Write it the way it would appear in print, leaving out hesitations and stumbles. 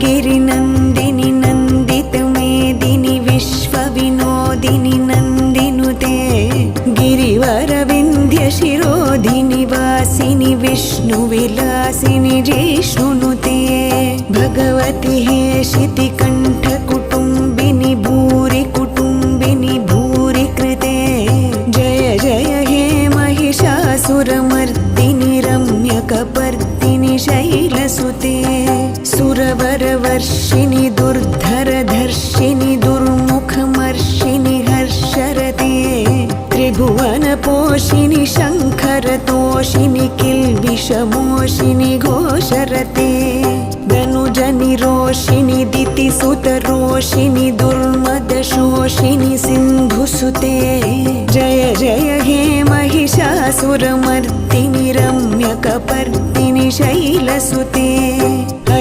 गिरिनन्दिनि नन्दितमेदिनि विश्वविनोदिनि नन्दिनुते गिरिवरविन्ध्यशिरोधिनि वासिनि विष्णुविलासिनि जिष्णुनुते भगवति हेशितिकण्ठकुटुम्बिनि भूरि कुटुम्बिनि भूरि कृते जय जय हे महिषासुरमर्दिनि रम्यकपर्दिनि शैलसुते सुरवरवर्षिणि दुर्धरधर्षिणि दुर्मुखमर्षिणि हर्षरते त्रिभुवनपोषिणि शङ्खरतोषिणि किल्बिषमोषिणि घोषरते धनुजनिरोषिणि दितिसुतरोषिणि दुर्मदशोषिणि सिन्धुसुते जय जय हे महिषासुरमर्दिनि रम्यकपर्दिनि शैलसुते ऐ